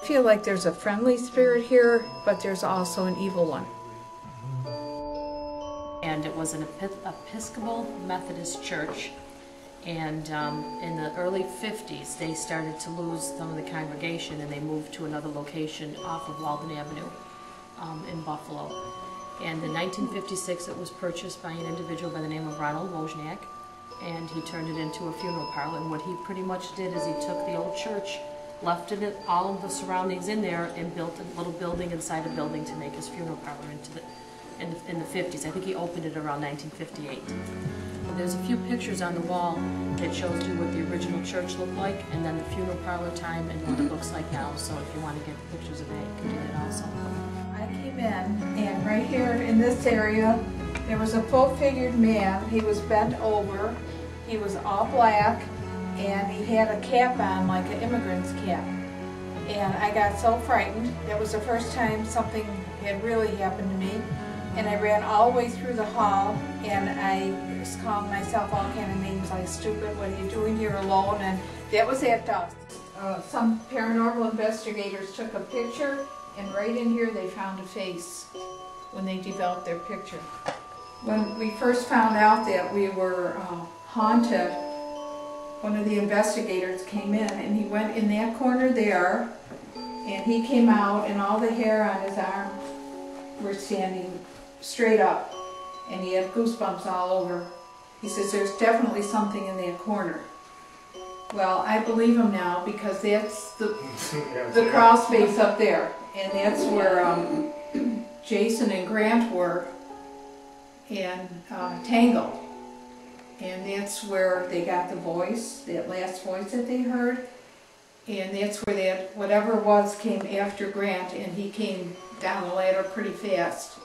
I feel like there's a friendly spirit here, but there's also an evil one. And it was an Episcopal Methodist church, and in the early 50s they started to lose some of the congregation and they moved to another location off of Walden Avenue in Buffalo. And in 1956 it was purchased by an individual by the name of Ronald Wozniak, and he turned it into a funeral parlor. And what he pretty much did is he took the old church, left it all of the surroundings in there, and built a little building inside a building to make his funeral parlor in the 50s. I think he opened it around 1958. And there's a few pictures on the wall that shows you what the original church looked like, and then the funeral parlor time and what it looks like now. So if you want to get pictures of that, you can do that also. I came in, and right here in this area, there was a full-figured man. He was bent over. He was all black, and he had a cap on, like an immigrant's cap. And I got so frightened. That was the first time something had really happened to me. And I ran all the way through the hall, and I was calling myself all kind of names like stupid, what are you doing here alone? And that was at dusk. Some paranormal investigators took a picture, and right in here they found a face when they developed their picture. When we first found out that we were haunted, one of the investigators came in, and he went in that corner there, and he came out, and all the hair on his arm were standing straight up, and he had goosebumps all over. He says, there's definitely something in that corner. Well, I believe him now, because that's the crawl space up there, and that's where Jason and Grant were in Tangled. And that's where they got the voice, that last voice that they heard. And that's where that whatever it was came after Grant, and he came down the ladder pretty fast.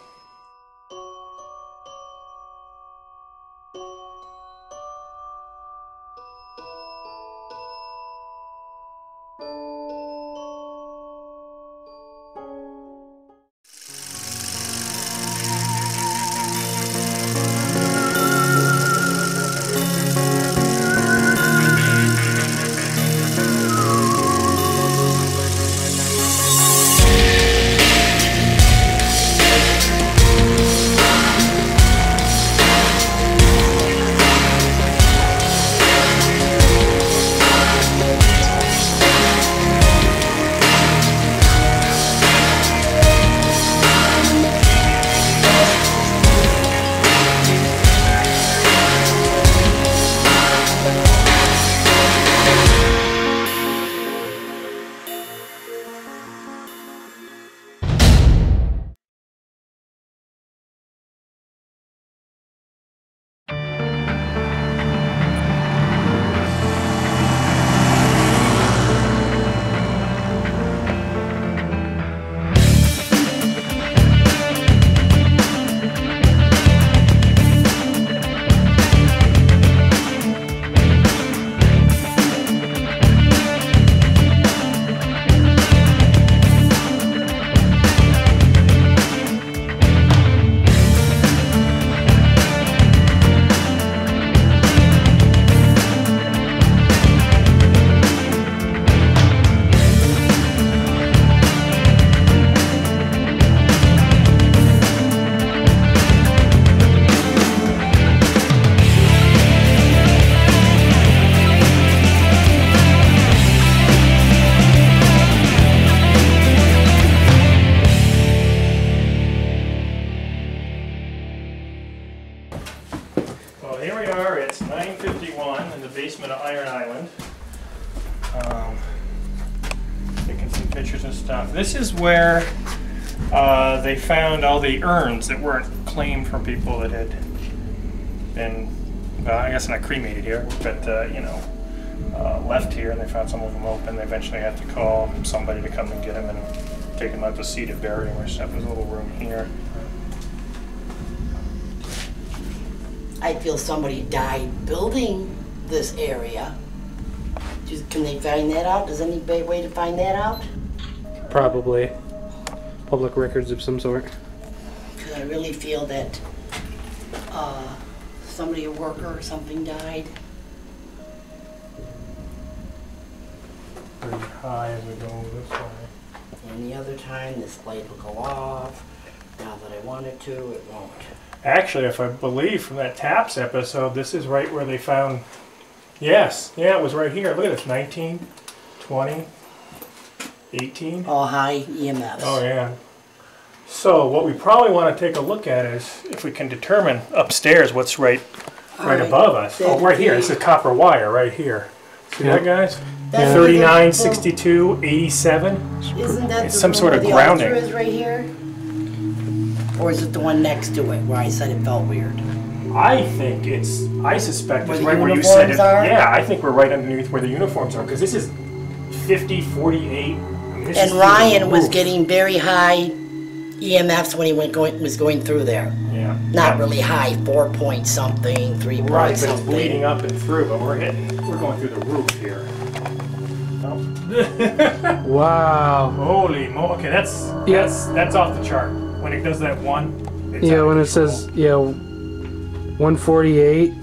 Here we are, it's 9:51 in the basement of Iron Island. Taking some pictures and stuff. This is where they found all the urns that weren't claimed from people that had been, well, I guess not cremated here, but you know, left here, and they found some of them open. They eventually had to call somebody to come and get them and take them out to sea to bury them or stuff. There's a little room here. I feel somebody died building this area. Can they find that out? Is there any way to find that out? Probably. Public records of some sort. Because I really feel that somebody, a worker or something, died. Pretty high as we go this way. Any other time, this light will go off. Now that I want it to, it won't. Actually, if I believe from that TAPS episode, this is right where they found. Yes, yeah, it was right here. Look at this, 19, 20, 18. All high EMFs. Oh yeah. So what we probably want to take a look at is if we can determine upstairs what's right above us. Oh, right here. It's a copper wire right here. See that, guys? That's 39, 62, 87. Isn't that It's the some room sort where of the grounding. altar is right here? Or is it the one next to it where I said it felt weird? I suspect Where it's the right where you said it. uniforms are? Yeah, I think we're right underneath where the uniforms are because this is 50, 48. I mean, this is And through Ryan the was roof. getting very high EMFs when he was going through there. Yeah. Not really high, 4 point something, 3 point Right, but it's something. bleeding up and through, but we're going through the roof here. Oh. Wow. Holy mo! Okay, that's off the chart. When it does that one. It's Yeah, out when of it says control. 148.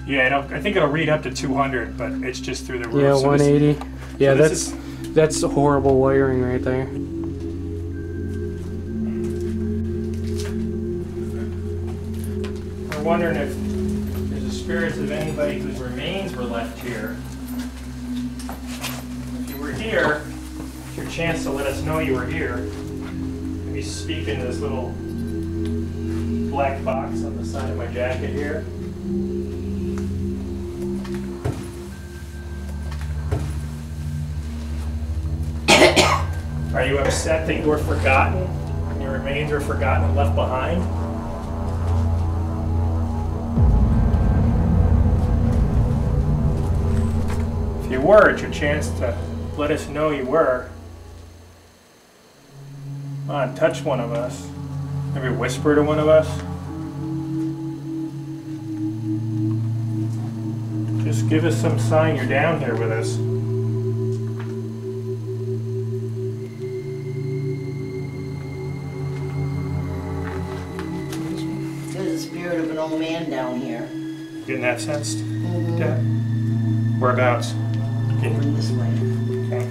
Yeah, I think it'll read up to 200, but it's just through the roof. Yeah, so this- 180. Yeah, so this that's horrible wiring right there. We're wondering if there's the spirits of anybody whose remains were left here. If you were here, it's your chance to let us know you were here. Maybe speak into this little black box on the side of my jacket here. Are you upset that you were forgotten and your remains were forgotten and left behind? If you were, it's your chance to let us know you were. Come on, touch one of us. Maybe whisper to one of us. Just give us some sign you're down here with us. There's the spirit of an old man down here. Getting that sensed? Mm-hmm. Yeah. Whereabouts? Going this way. Okay.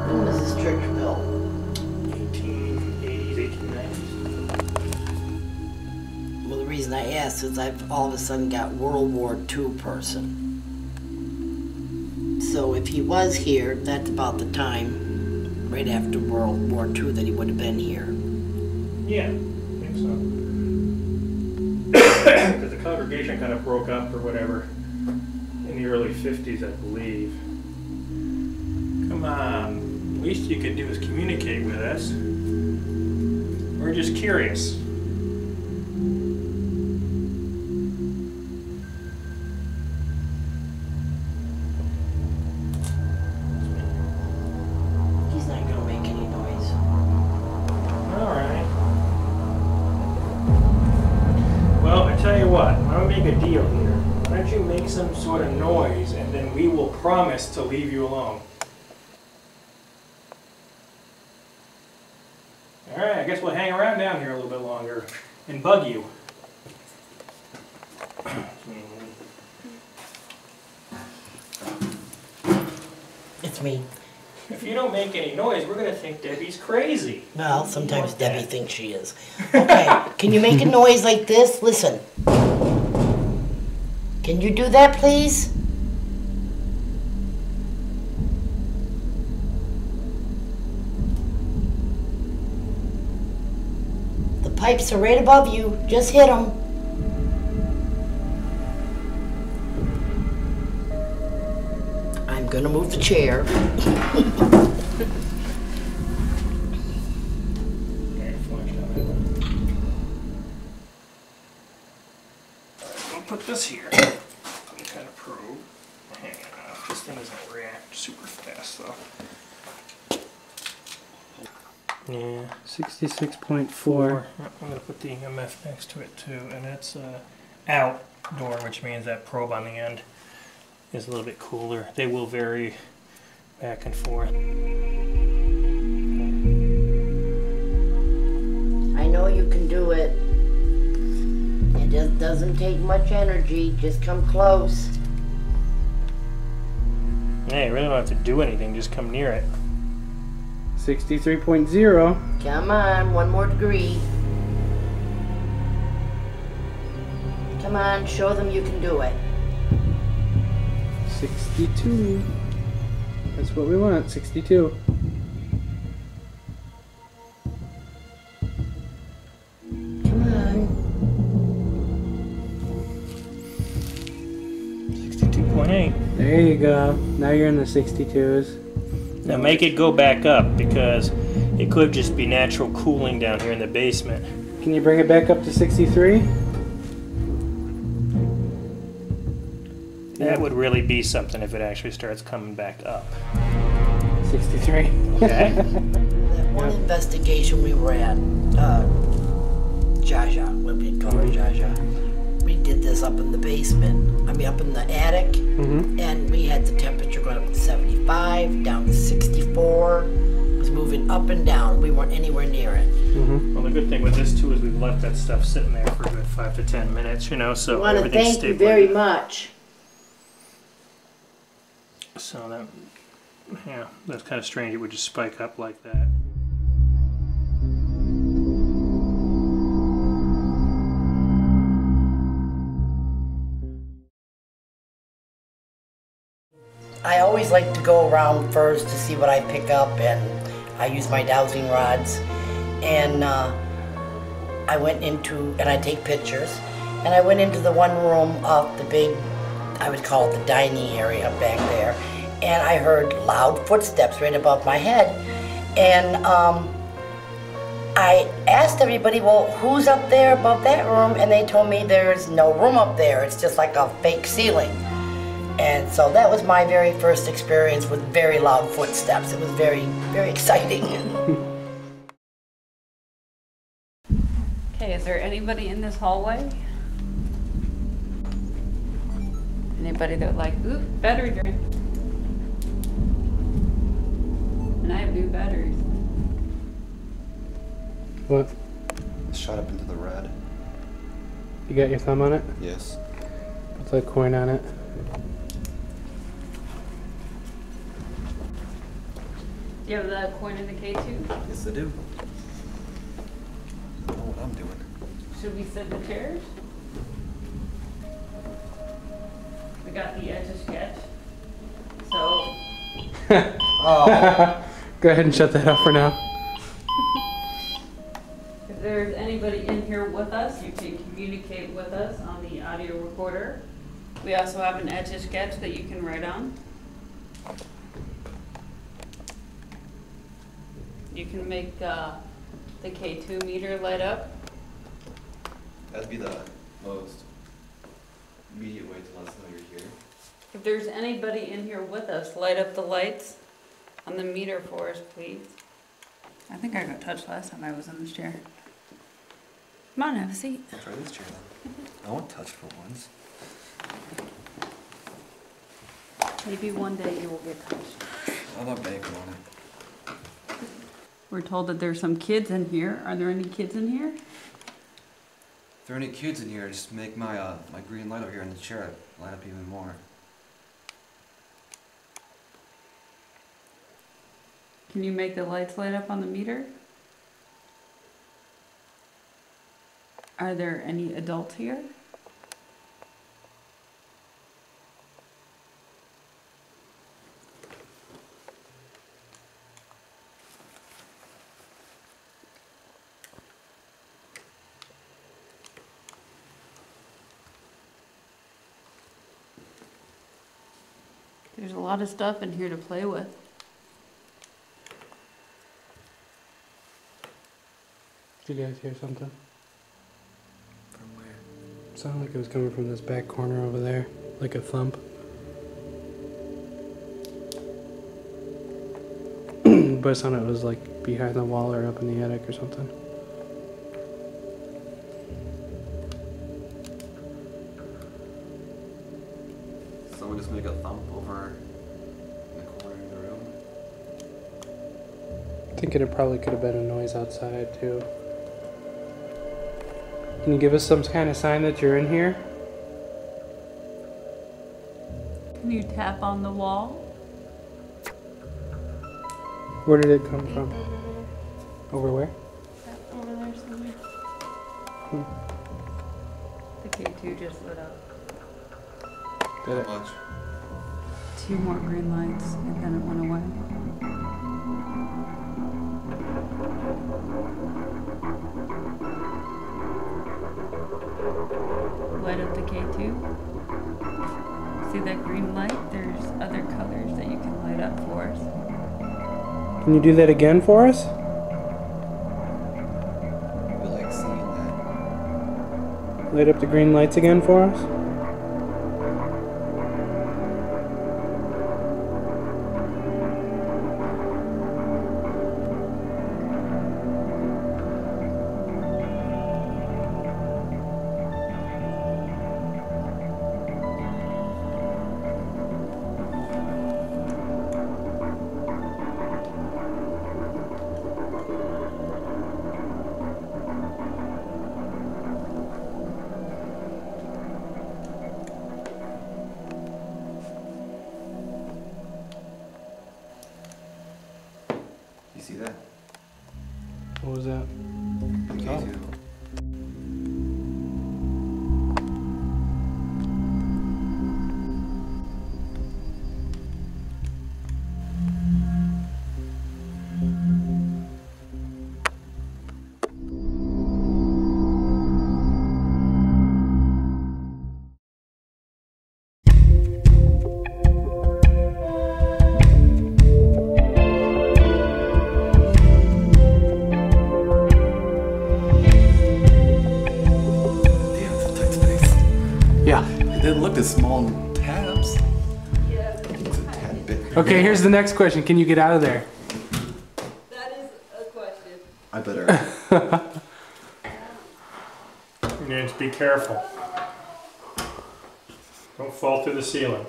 When was this church built? 1880s, 1890s. Well, the reason I asked is I've all of a sudden got World War II person. So if he was here, that's about the time, right after World War II, that he would have been here. Yeah, I think so. Because the congregation kind of broke up or whatever in the early 50s, I believe. Come on, least you could do is communicate with us. We're just curious. He's not gonna make any noise. All right. Well, I tell you what, I'm gonna make a deal here. Why don't you make some sort of noise and then we will promise to leave you alone. All right, I guess we'll hang around down here a little bit longer and bug you. It's me. If you don't make any noise, we're gonna think Debbie's crazy. Well, sometimes Debbie thinks she is. Okay, can you make a noise like this? Listen. Can you do that, please? The pipes are right above you. Just hit them. I'm gonna move the chair. Okay, flash down there. I'll put this here. Some kind of probe. Hang on. This thing doesn't react super fast though. Yeah. 66.4. I'm going to put the EMF next to it too, and it's outdoor, which means that probe on the end is a little bit cooler. They will vary back and forth. I know you can do it. just doesn't take much energy. Just come close. Yeah, you really don't have to do anything, just come near it. 63.0. Come on, 1 more degree. Come on, show them you can do it. 62. That's what we want, 62. Come on. 62.8. There you go. Now you're in the 62s. Now make it go back up because it could just be natural cooling down here in the basement. Can you bring it back up to 63? That would really be something if it actually starts coming back up. 63. Okay. That one investigation we were at, Jaja, what we call her Jaja. We did this up in the basement, up in the attic, and we had the temperature going up to 75, down to 64. It was moving up and down. We weren't anywhere near it. Well, the good thing with this too is we've left that stuff sitting there for a good 5 to 10 minutes, you know, so I want to everything's thank you stable. very much. So that, yeah, that's kind of strange. It would just spike up like that. I always like to go around first to see what I pick up, and I use my dowsing rods. And I went into, and I take pictures, and I went into the one room of the big, I would call it the dining area back there, and I heard loud footsteps right above my head. And I asked everybody, well, who's up there above that room? And they told me there's no room up there. It's just like a fake ceiling. And so that was my very first experience with very loud footsteps. It was very, very exciting. Okay, is there anybody in this hallway? Anybody that like, ooh, battery drain. And I have new batteries. What? It shot up into the red. You got your thumb on it? Yes. Put the coin on it. Do you have the coin in the K2? Yes, I do. I know what I'm doing. Should we set the chairs? We got the edge of sketch. So, Oh. Go ahead and shut that off for now. if there's anybody in here with us, you can communicate with us on the audio recorder. We also have an edge of sketch that you can write on. You can make the K2 meter light up. That'd be the most immediate way to let us know you're here. If there's anybody in here with us, light up the lights on the meter for us, please. I think I got touched last time I was in this chair. Come on, have a seat. I'll try this chair then. I won't touch for once. Maybe one day you will get touched. I'm not banking on it. We're told that there's some kids in here. Are there any kids in here? If there are any kids in here, just make my my green light over here in the chair light up even more. Can you make the lights light up on the meter? Are there any adults here? There's a lot of stuff in here to play with. Did you guys hear something? From where? It sounded like it was coming from this back corner over there, like a thump. But it sounded it was like behind the wall or up in the attic or something. Someone just make a thump over in the corner of the room. Thinking it probably could have been a noise outside too. Can you give us some kind of sign that you're in here? Can you tap on the wall? Where did it come from? Over where? Over there somewhere. The K2 just lit up. Did it? Much. 2 more green lights and then it went away. Light up the K2. See that green light? There's other colors that you can light up for us. Can you do that again for us? We like seeing that. Light up the green lights again for us? You see that? What was that? K2. Yeah. It didn't look as small in tabs. Yeah. It's a tad bit. Okay, here's the next question. Can you get out of there? That is a question. I better. You need to be careful. Don't fall through the ceiling.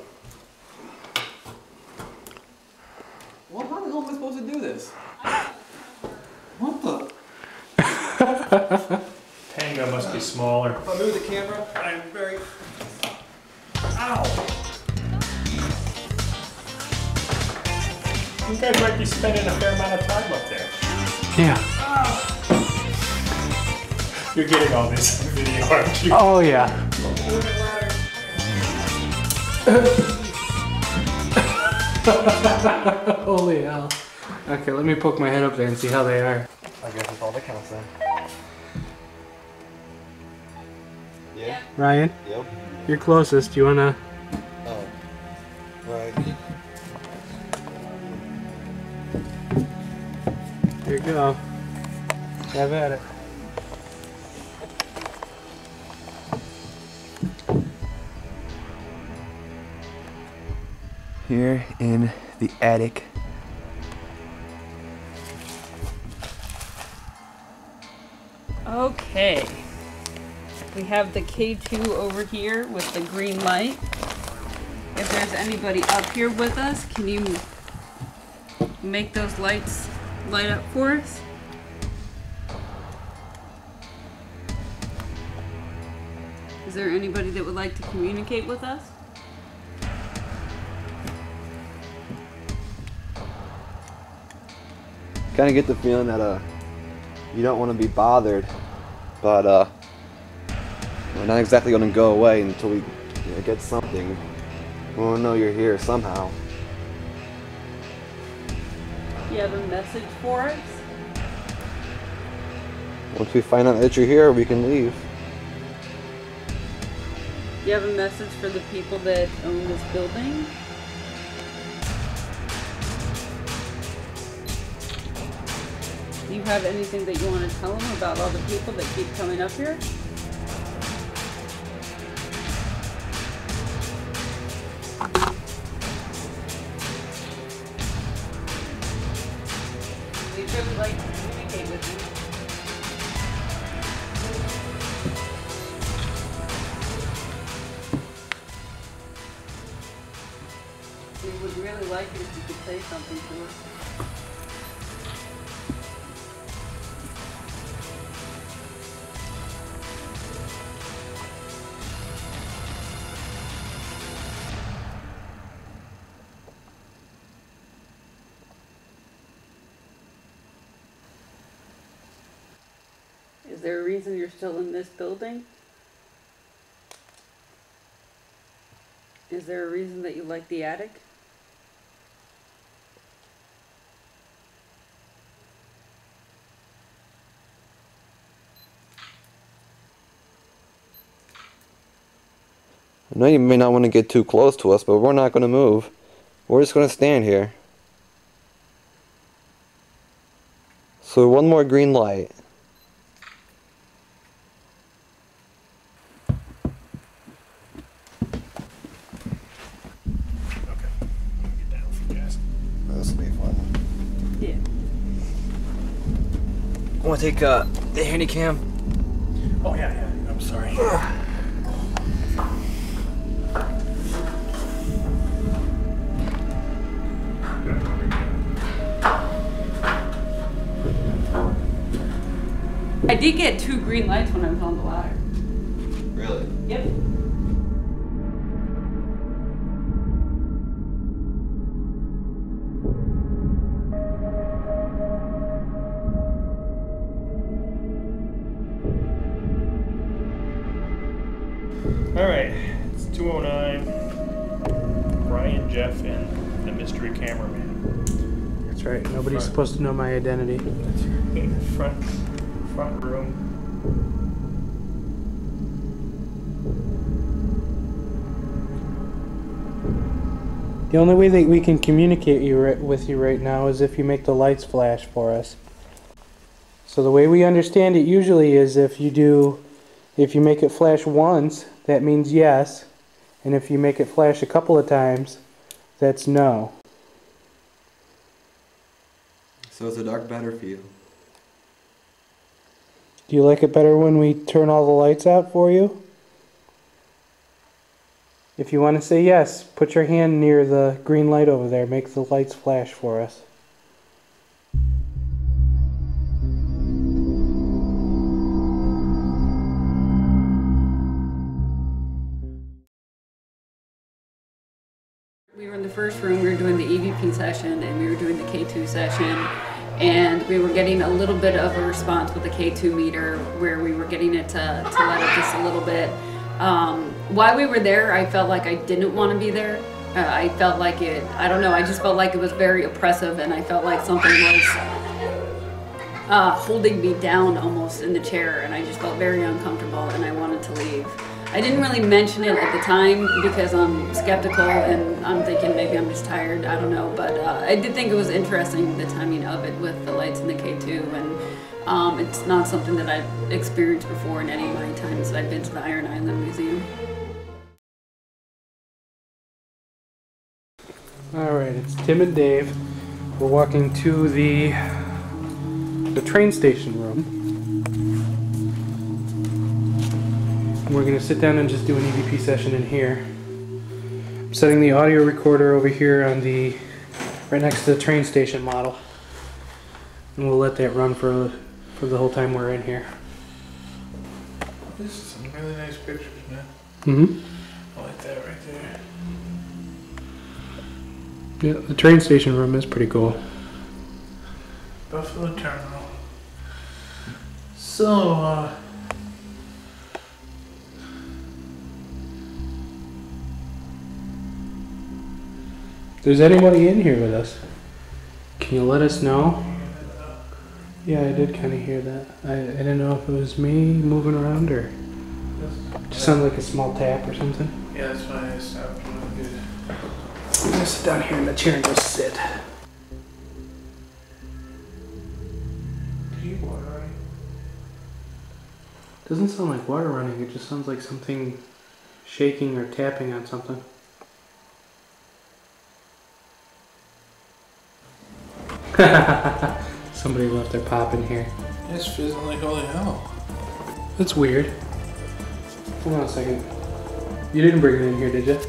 Well, how the hell am I supposed to do this? What the? Tango must be smaller. If I move the camera, I'm very. Ow! You guys might be spending a fair amount of time up there. Yeah. You're getting all this on video, aren't you? Oh, yeah. Holy hell. Okay, let me poke my head up there and see how they are. I guess that's all that counts then. Yeah? Ryan, Yep. you're closest. You wanna? Oh. Right. Here you go. Have at it. Here in the attic. Okay. We have the K2 over here with the green light. If there's anybody up here with us, can you make those lights light up for us? Is there anybody that would like to communicate with us? Kind of get the feeling that you don't want to be bothered, but we're not exactly going to go away until we get something. We want to know you're here somehow. You have a message for us? Once we find out that you're here, we can leave. You have a message for the people that own this building? Do you have anything that you want to tell them about all the people that keep coming up here? We'd really like to communicate with you. We would really like it if you could say something to us. there a reason you're still in this building? Is there a reason that you like the attic? I know you may not want to get too close to us, but we're not going to move. We're just going to stand here. So one more green light. Okay. Get down for gas. This will be fun. Yeah. Want to take the handy cam? Oh yeah. I'm sorry. I did get 2 green lights when I was on the ladder. Really? Yep. All right, it's 2:09. Brian, Jeff, and the mystery cameraman. That's right. Nobody's supposed to know my identity. That's right. Front room. The only way that we can communicate with you right now is if you make the lights flash for us. So the way we understand it usually is if you make it flash once, that means yes, and if you make it flash a couple of times, that's no. So is the dark better for you? Do you like it better when we turn all the lights out for you? If you want to say yes, put your hand near the green light over there. Make the lights flash for us. We were in the first room, we were doing the EVP session, and we were doing the K2 session, and we were getting a little bit of a response with the K2 meter where we were getting it to let it just a little bit. While we were there, I felt like I didn't want to be there. I felt like I don't know, I just felt like it was very oppressive, and I felt like something was holding me down almost in the chair, and I just felt very uncomfortable, and I wanted to leave. I didn't really mention it at the time because I'm skeptical and I'm thinking maybe I'm just tired, I don't know, but I did think it was interesting, the timing of it with the lights in the K2, and it's not something that I've experienced before in any of my times that I've been to the Iron Island Museum. Alright, it's Tim and Dave. We're walking to the train station room. We're going to sit down and just do an EVP session in here. I'm setting the audio recorder over here on right next to the train station model. And we'll let that run for the whole time we're in here. This is some really nice pictures, man. Mm-hmm. I like that right there. Yeah, the train station room is pretty cool. Buffalo Terminal. So, if there's anybody in here with us, can you let us know? Yeah, I did kind of hear that. I didn't know if it was me moving around or it just sounded like a small tap or something. yeah, that's why I stopped doing good. I'm gonna sit down here in the chair and just sit. Do you water running? Doesn't sound like water running, it just sounds like something shaking or tapping on something. Somebody left their pop in here. It's fizzing like holy hell. That's weird. Hold on a second. You didn't bring it in here, did you?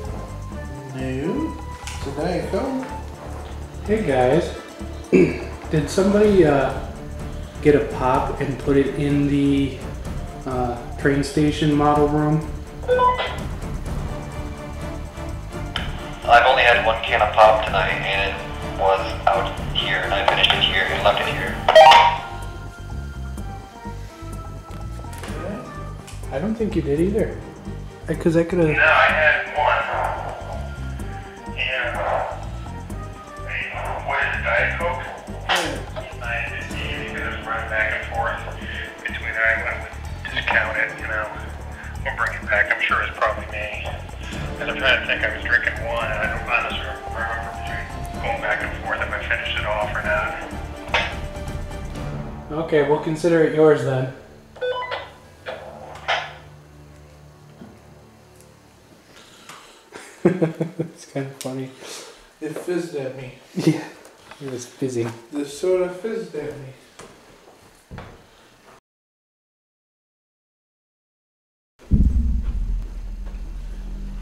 No. It's a Diet Coke. Hey guys. Did somebody get a pop and put it in the train station model room? I've only had one can of pop tonight, and it was out here, and I finished it here and left it here. think you did either. Because I could have. No, I had one. And what is it, Diet Coke? I just was running back and forth between I would discount it, you know. We'll bring it back. I'm sure it's probably me. And I'm trying to think. I was drinking one, and I don't honestly remember going back and forth if I finished it off or not. Okay, we'll consider it yours then. It's kind of funny. It fizzed at me. Yeah, it was busy. The soda fizzed at me.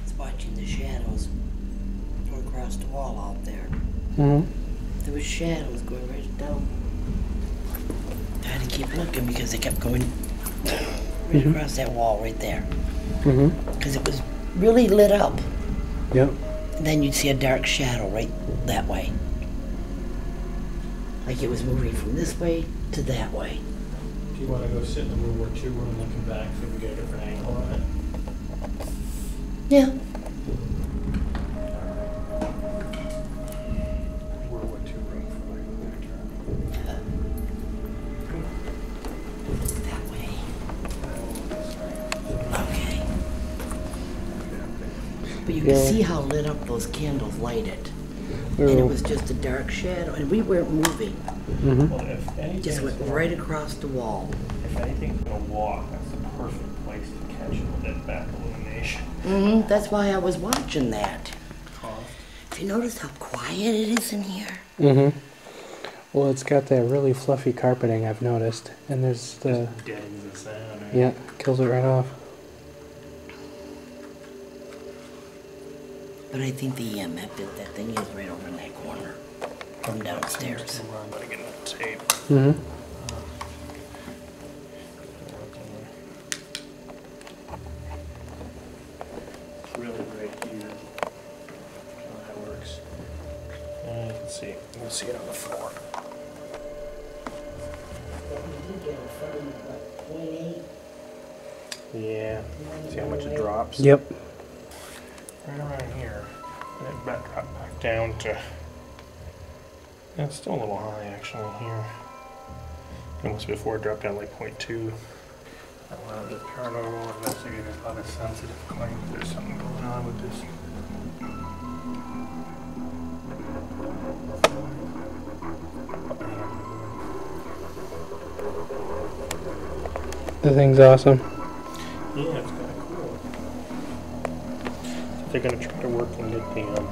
It's watching the shadows go across the wall out there. Mm-hmm. There was shadows going right down. I had to keep looking because they kept going right across that wall right there. Mm-hmm. Because it was really lit up. Yep. And then you'd see a dark shadow right that way. Like it was moving from this way to that way. Do you want to go sit in the World War II room looking back so we get a different angle on it? Yeah. World War II room for like That way. Okay. But you can see how lit up those candles lighted. And it was just a dark shadow, and we weren't moving. Mm-hmm. Well, if anything, Just went right across the wall. if anything's gonna walk, that's the perfect place to catch it with that back illumination. Mm-hmm. That's why I was watching that. Cost. Have you noticed how quiet it is in here? Mm-hmm. Well, it's got that really fluffy carpeting I've noticed, and there's the Deadens the sound. Right? yeah, kills it right off. But I think the EMF that thing is right over in that corner from downstairs. I'm gonna get the tape. Mm-hmm. It's really right here. How that works. You can see. You can see it on the floor. Yeah. See how much it drops? Yep. Right around here. And it dropped back down to. Yeah, it's still a little high actually here. Almost before it dropped down like 0.2. I wanted to paranormal investigators on a sensitive claim. There's something going on with this. The thing's awesome. Yeah, it's kind of cool. So they're going to try to work the mid-PM.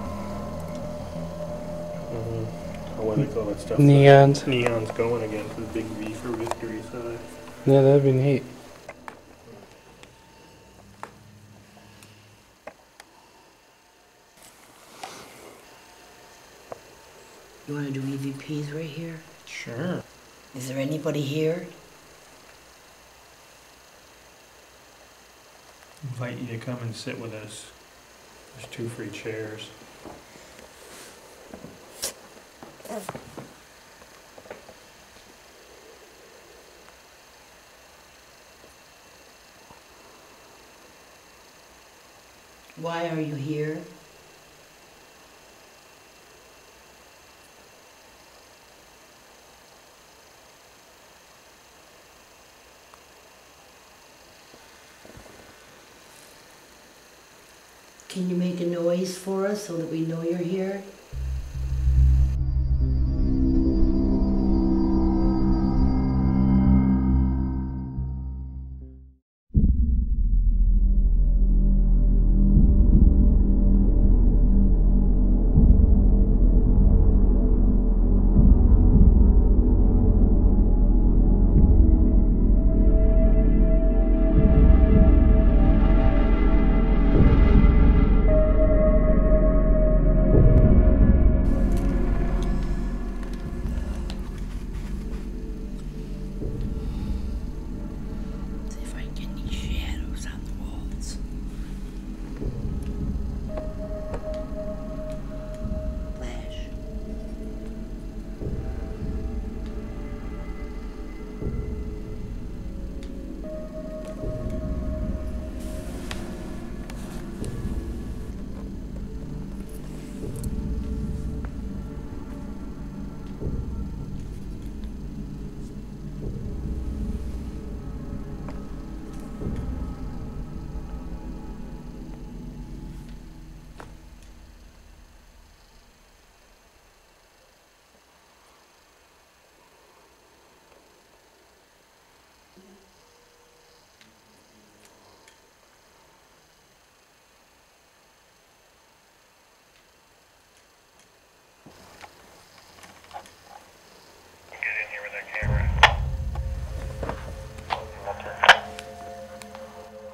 What do they call that stuff? Neons. Neon's going again for the big V for victory side. Yeah, that'd be neat. You want to do EVPs right here? Sure. Is there anybody here? Invite you to come and sit with us. There's 2 free chairs. Why are you here? Can you make a noise for us so that we know you're here?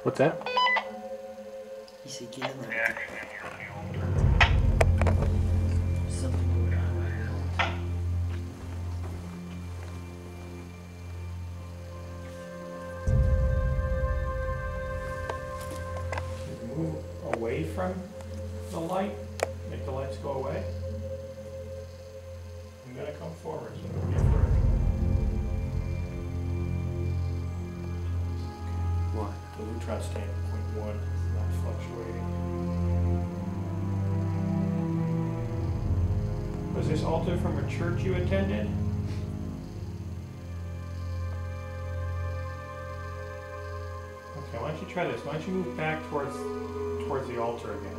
What's that? You see, get in there. Move away from the light. Make the lights go away. I'm gonna come forward, so don't be afraid. What? The neutron staying at 0.1, not fluctuating. Was this altar from a church you attended? Okay, why don't you try this? Why don't you move back towards the altar again?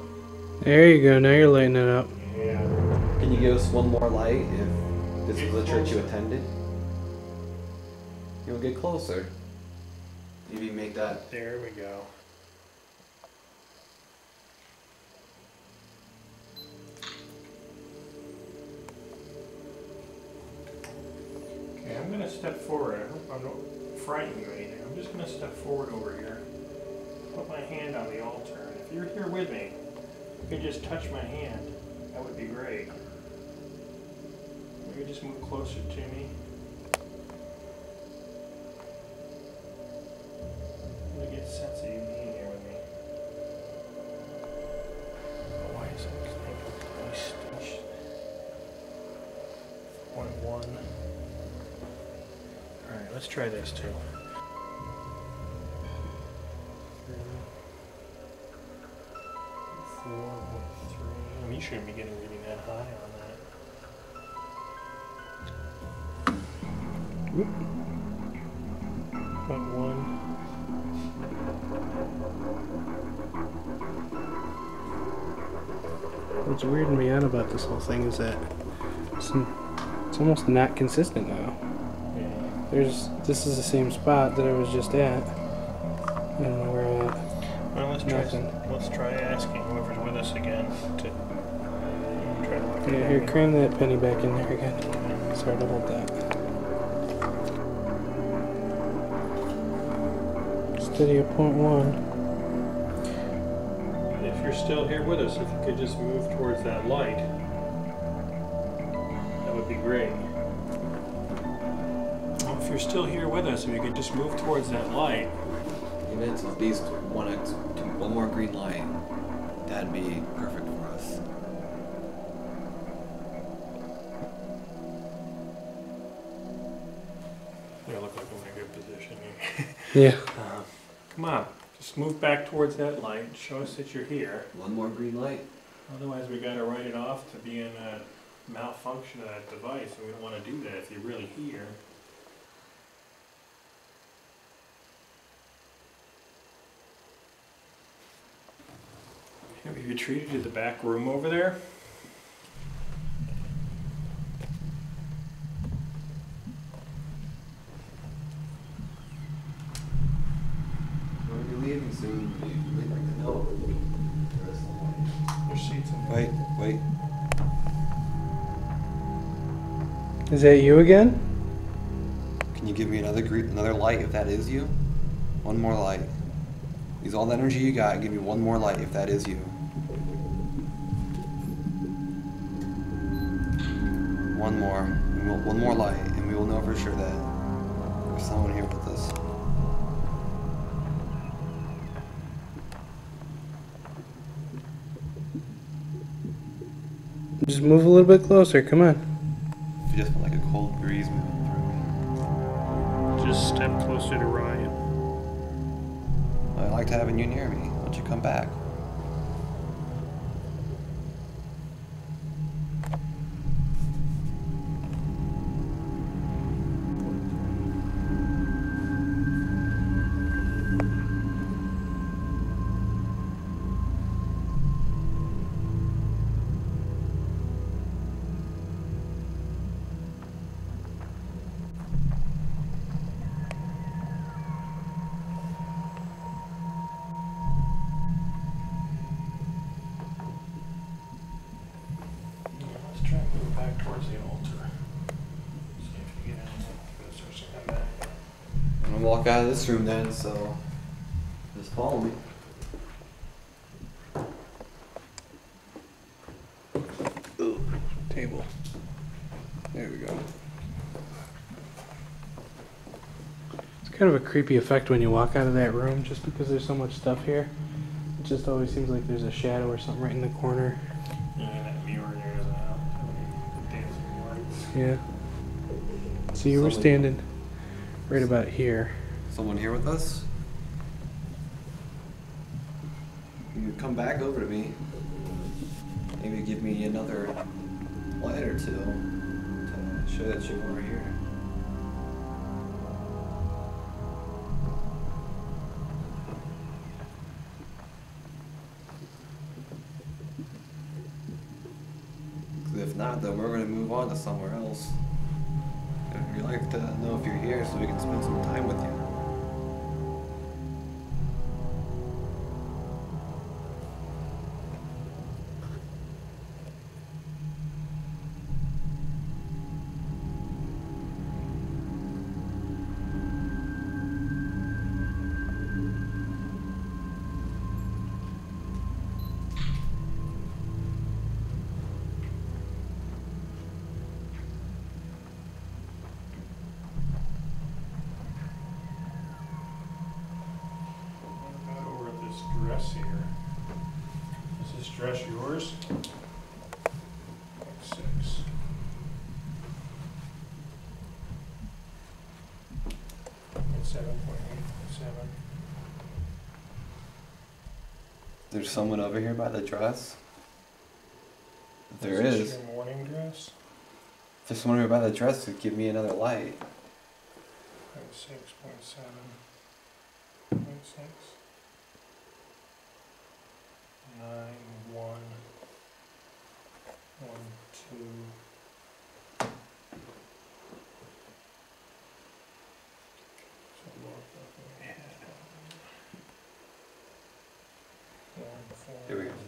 There you go. Now you're lighting it up. Yeah. Can you give us one more light if this was a church you attended? You'll get closer. Maybe make that. There we go. Okay, I'm going to step forward. I hope I don't frighten you or anything. I'm just going to step forward over here. Put my hand on the altar. And if you're here with me, you could just touch my hand. That would be great. Maybe just move closer to me. I get a sense of you being here with me. Oh, why is it nice? 0.1. Alright, let's try this too. 4.3. I mean, you shouldn't be getting reading that high on that. Oop. 0.1. What's weirding me out about this whole thing is that it's almost not consistent now. Yeah. This is the same spot that I was just at. I don't know where I'm at. Well, let's try asking whoever's with us again to try to look at Yeah, here, cram that penny back in there again. Sorry to hold that. Steady at 0.1. If you're still here with us, if you could just move towards that light, that would be great. Well, if you're still here with us, if you could just move towards that light. Even if at least one more green light, that'd be perfect for us. You look like I'm in a good position here. Yeah. Come on, just move back towards that light. Show us that you're here. One more green light. Otherwise, we got to write it off to being a malfunction of that device, and we don't want to do that if you're really here. Have you retreated to the back room over there? We're gonna be leaving soon. We'd like to know. Your seat's in Wait. Is that you again? Can you give me another light if that is you? One more light. Use all the energy you got. Give me one more light if that is you. One more. One more light, and we will know for sure that there's someone here with us. Just move a little bit closer, come on. If you just felt like a cold breeze moving through me. Just step closer to Ryan. I liked having you near me. Why don't you come back? Let's try and move back towards the altar. See if you get anything. Come back. I'm gonna walk out of this room then, so this Just follow me. Ooh, table. There we go. It's kind of a creepy effect when you walk out of that room just because there's so much stuff here. It just always seems like there's a shadow or something right in the corner. Yeah, that mirror there doesn't help. Dancing lights. Yeah. So you were standing right about here. Someone here with us? You could come back over to me. Maybe give me another light or two to show that you were here. If not, then we're going to move on to somewhere else. We'd like to know if you're here so we can spend some time with you. What about over at this dress here? Is this dress yours? 6. It's 7.8.7. There's someone over here by the dress? If there Is is, this your morning dress? if there's someone over by the dress, to give me another light. 6.7.6. 9, 1, 1, 2. So look up in my head. 1, 4, Here we go. 6.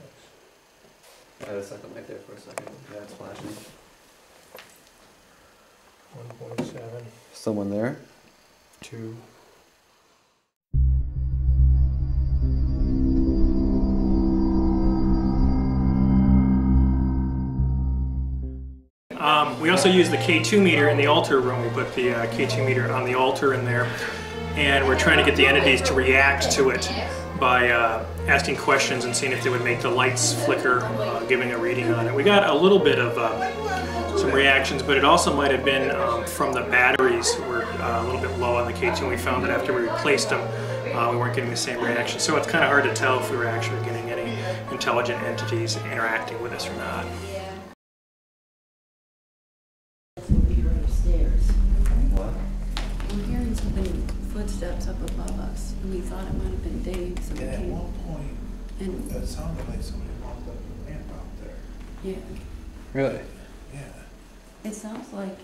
I had a second light there for a second. Yeah, it's flashing. 1.7. Someone there? 2. We also use the K2 meter in the altar room. We put the K2 meter on the altar in there, and we're trying to get the entities to react to it by asking questions and seeing if they would make the lights flicker, giving a reading on it. We got a little bit of some reactions, but it also might have been from the batteries were a little bit low on the K2, and we found that after we replaced them, we weren't getting the same reaction. So it's kind of hard to tell if we were actually getting any intelligent entities interacting with us or not. What? I'm hearing something, footsteps up above us, and we thought it might have been Dave, so we And at came. one point, And, it sounded like somebody walked up the ramp out there. yeah, Really? Yeah. it sounds like,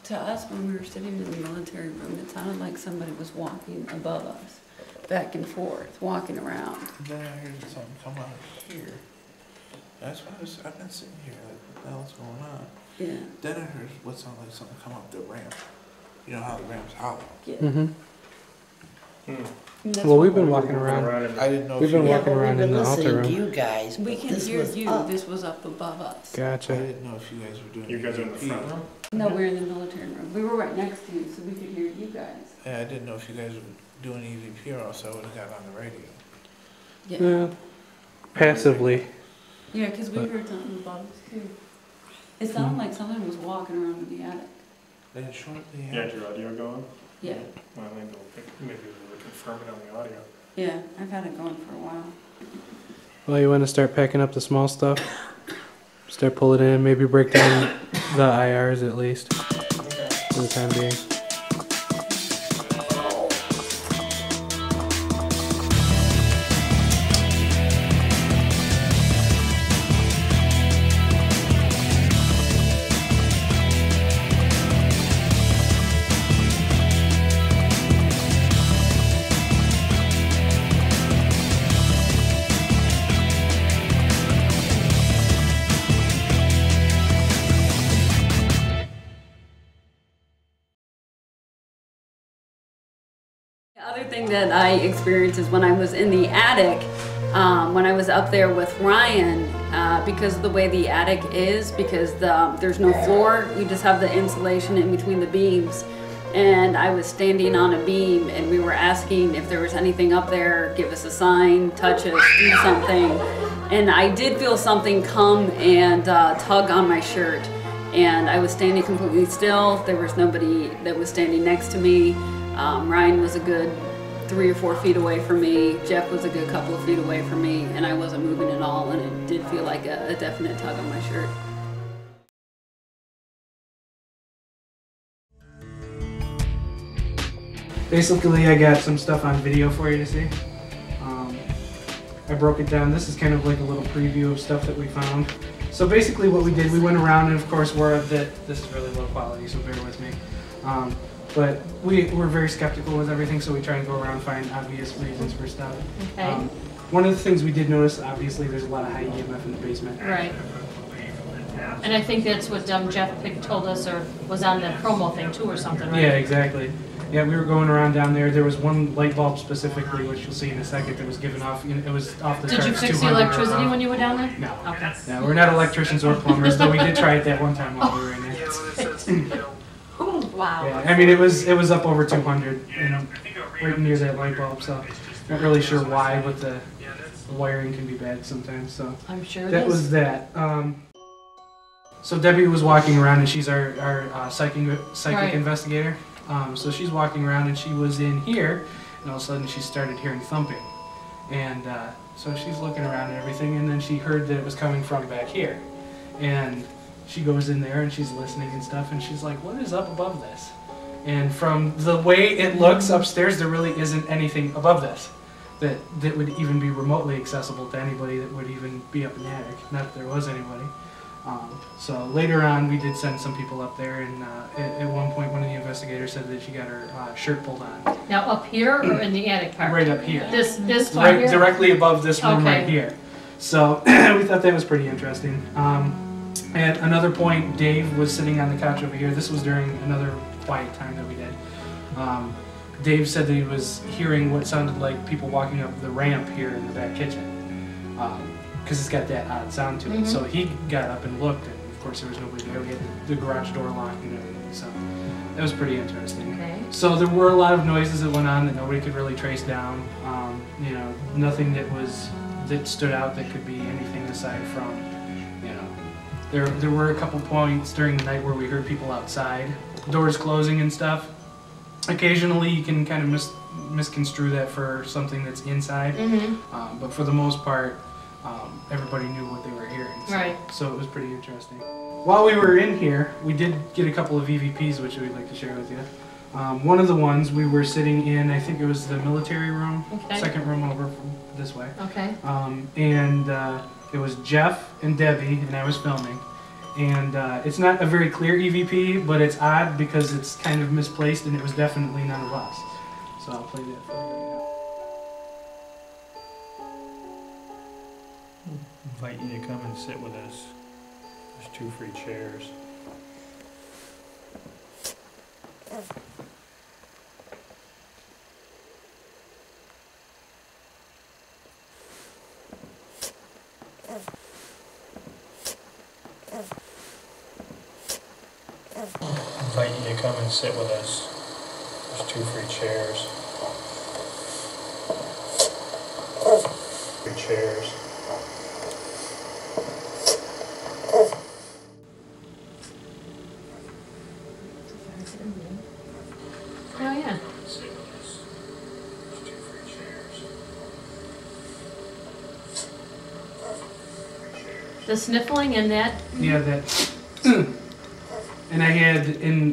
to us, when we were sitting in the military room, it sounded like somebody was walking above us, back and forth, walking around. And then I heard something come out of here. That's why I've been sitting here like, what the hell's going on? Yeah, Then I heard what sounded like something come up the ramp. You know how the ramp's hollow. yeah. Mm-hmm. And that's Well, what we've been we- walking around. I didn't know We've if been you walking Yeah, but around we've in been the altar listening to room. you guys, We but can this hear was you, up. this was up above us. I Gotcha. didn't know if you guys were doing You guys are in the EVP. front room? No, we're in the military room. We were right next to you, so we could hear you guys. Yeah, I didn't know if you guys were doing EVP or else I would have got on the radio. Yeah, Yeah. Passively. yeah, because we heard something above us too. It sounded like someone was walking around in the attic. Then shortly Yeah, after, your audio going? Yeah, Well, maybe we'll confirm it on the audio. yeah, I've had it going for a while. Well, you want to start packing up the small stuff? Start pulling in, maybe break down the IRs at least, for the time being. The other thing that I experienced is when I was in the attic, when I was up there with Ryan, because of the way the attic is, because there's no floor, we just have the insulation in between the beams. And I was standing on a beam and we were asking if there was anything up there, give us a sign, touch us, do something. And I did feel something come and tug on my shirt. And I was standing completely still. There was nobody that was standing next to me. Ryan was a good 3 or 4 feet away from me. Jeff was a good couple of feet away from me, and I wasn't moving at all, and it did feel like a definite tug on my shirt. Basically, I got some stuff on video for you to see. I broke it down. This is kind of like a little preview of stuff that we found. So basically what we did, we went around, and of course this is really low quality, so bear with me. But we're very skeptical with everything, so we try and go around and find obvious reasons for stuff. Okay. One of the things we did notice, obviously, there's a lot of high EMF in the basement. Right. And I think that's what Jeff told us, or was on the promo thing too, or something, right? Yeah, exactly. Yeah, we were going around down there. There was one light bulb specifically, which you'll see in a second, that was given off. It was off the charts. Did you fix the electricity when you were down there? No. Okay. No, we're not electricians or plumbers, though we did try it that one time while we were in there. Wow. Yeah, I mean it was up over 200, right near that light bulb. So not really sure why, but the wiring can be bad sometimes. So I'm sure that was that. So Debbie was walking around, and she's our psychic investigator. So she's walking around, and she was in here, and all of a sudden she started hearing thumping, and so she's looking around and everything, and then she heard that it was coming from back here, and she goes in there and she's listening and stuff, and she's like, what is up above this? And from the way it looks upstairs, there really isn't anything above this that would even be remotely accessible to anybody that would even be up in the attic, not that there was anybody. So later on, we did send some people up there, and at one point, one of the investigators said that she got her shirt pulled on. Now up here or in the attic part? Right up here. This right here? Directly above this room Okay. right here. So we thought that was pretty interesting. At another point, Dave was sitting on the couch over here. This was during another quiet time that we did. Dave said that he was hearing what sounded like people walking up the ramp here in the back kitchen. Because it's got that odd sound to it. So he got up and looked, and of course there was nobody there. We had the garage door locked and everything, so that was pretty interesting. Okay. So there were a lot of noises that went on that nobody could really trace down. Nothing that stood out that could be anything aside from, there were a couple points during the night where we heard people outside, doors closing and stuff. Occasionally you can kind of misconstrue that for something that's inside, but for the most part, everybody knew what they were hearing. So it was pretty interesting. While we were in here, we did get a couple of EVPs, which we'd like to share with you. One of the ones we were sitting in, I think it was the military room, second room over from this way. Okay. And it was Jeff and Debbie, and I was filming. And it's not a very clear EVP, but it's odd because it's kind of misplaced, and it was definitely none of us. So I'll play that for you right now. Invite you to come and sit with us. There's 2 free chairs. Invite you to come and sit with us. There's 2 free chairs. Free chairs. Oh yeah. The sniffling and that. Yeah, that. And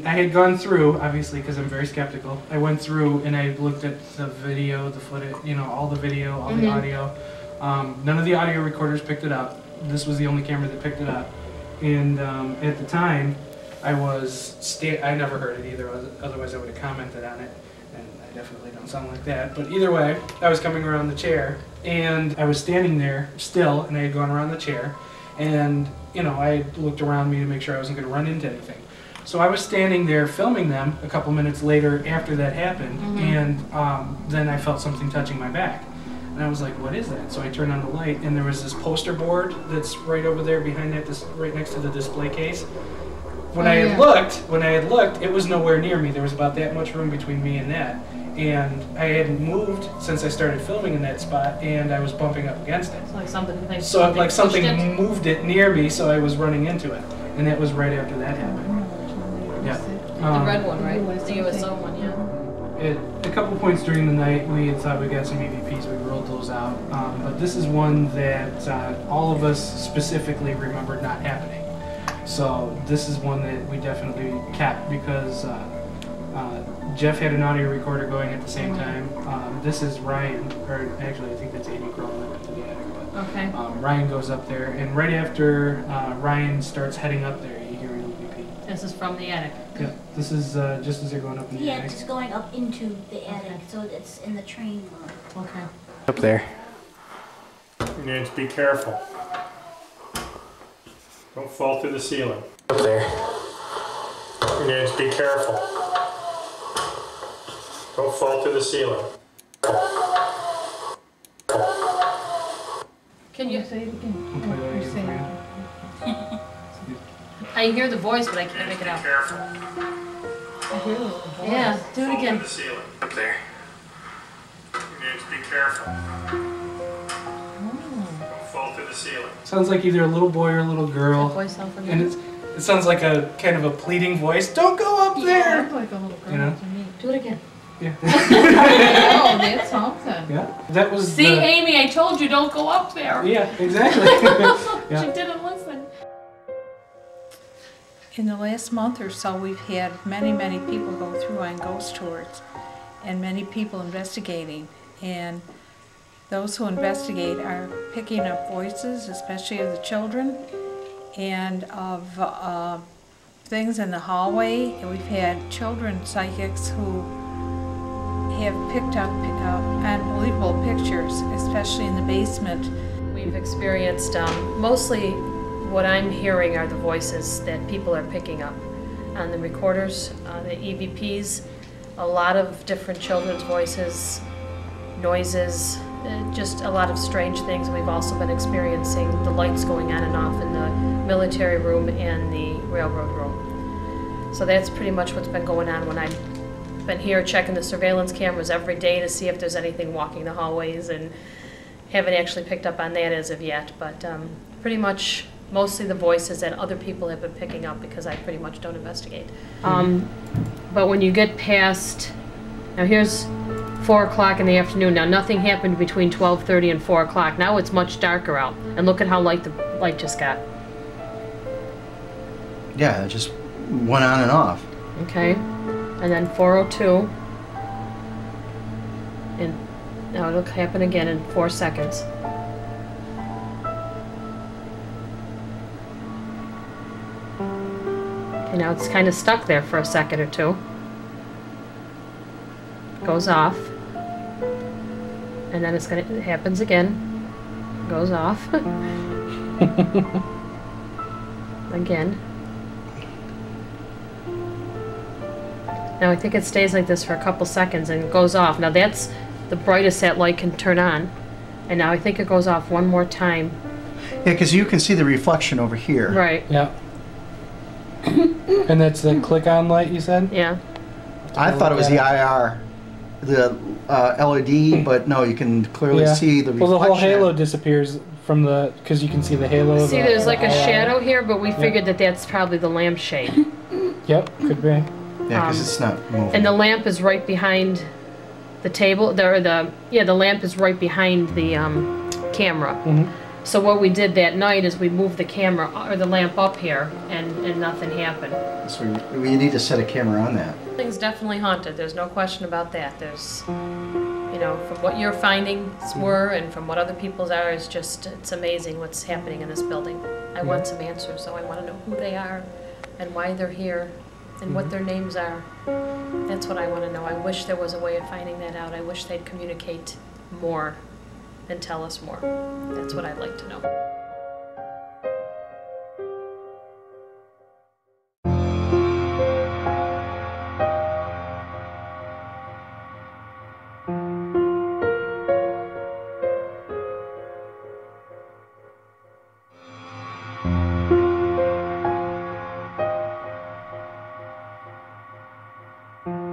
I had gone through, obviously, because I'm very skeptical. I went through and I looked at the video, the footage, all the video, all the audio. None of the audio recorders picked it up. This was the only camera that picked it up. And at the time, I never heard it either. Otherwise, I would have commented on it. And I definitely don't sound like that. But either way, I was coming around the chair, and I was standing there still, and I had gone around the chair. And, I looked around me to make sure I wasn't going to run into anything. So I was standing there filming them a couple minutes later after that happened, and then I felt something touching my back. And I was like, what is that? So I turned on the light, and there was this poster board that's right over there behind that, right next to the display case. When I had looked, it was nowhere near me. There was about that much room between me and that. And I hadn't moved since I started filming in that spot, and I was bumping up against it. It's like something moved it near me, so I was running into it. And that was right after that happened. Yeah. The red one, right? The USO one, yeah. At a couple points during the night, we had thought we got some EVPs. We rolled those out. But this is one that all of us specifically remembered not happening. So this is one that we definitely kept because Jeff had an audio recorder going at the same time. This is Ryan, or actually I think that's Amy crawling up into the attic. But, okay. Ryan goes up there, and right after Ryan starts heading up there, you hear an EVP. This is from the attic. Yeah, this is just as they're going up in the attic. Yeah, it's going up into the attic, so it's in the train room. Okay. Up there. You need to be careful. Don't fall through the ceiling. Up there. You need to be careful. Don't fall through the ceiling. Can you say it again? I hear the voice, but I can't make it out. Careful. I hear the voice. Yeah, do it again. The ceiling. Up there. You need to be careful. Don't fall through the ceiling. Sounds like either a little boy or a little girl. Voice off again. And it sounds like a kind of a pleading voice. Don't go up there! Like a little girl You know? to me. Do it again. Yeah. Oh, that's something. Yeah. That was See, Amy, I told you don't go up there. Yeah, exactly. Yeah. She didn't listen. In the last month or so, we've had many, many people go through on ghost tours and many people investigating. And those who investigate are picking up voices, especially of the children, and of things in the hallway. And we've had children psychics who have picked up unbelievable pictures, especially in the basement. We've experienced, mostly what I'm hearing are the voices that people are picking up on the recorders, the EVPs, a lot of different children's voices, noises, just a lot of strange things. We've also been experiencing the lights going on and off in the military room and the railroad room. So that's pretty much what's been going on when I've been here checking the surveillance cameras every day to see if there's anything walking the hallways, and haven't actually picked up on that as of yet, but pretty much mostly the voices that other people have been picking up because I pretty much don't investigate. But when you get past, now here's 4 o'clock in the afternoon. Now nothing happened between 12:30 and 4 o'clock. Now it's much darker out, and look at how light the light just got. Yeah, it just went on and off. Okay, and then 4:02, and now it'll happen again in 4 seconds. Okay, now it's kind of stuck there for a second or two. Goes off, and then it happens again. Goes off. Again. Now I think it stays like this for a couple seconds and it goes off. Now that's the brightest that light can turn on. And now I think it goes off one more time. Yeah, because you can see the reflection over here. Right. Yeah. And that's the click-on light you said? Yeah. I thought it was the IR, the LED, but no, you can clearly see the reflection. Well, the whole halo disappears from the, because you can see the halo. See, there's like a shadow here, but we figured that that's probably the lampshade. Yep, could be. Yeah, because it's not moving. And the lamp is right behind the table. The lamp is right behind the camera. Mm-hmm. So what we did that night is we moved the camera or the lamp up here, and nothing happened. So we need to set a camera on that. Thing's definitely haunted. There's no question about that. There's, you know, from what your findings were and from what other people's are, it's amazing what's happening in this building. I want some answers, so I want to know who they are and why they're here and what their names are. That's what I want to know. I wish there was a way of finding that out. I wish they'd communicate more and tell us more. That's what I'd like to know. you.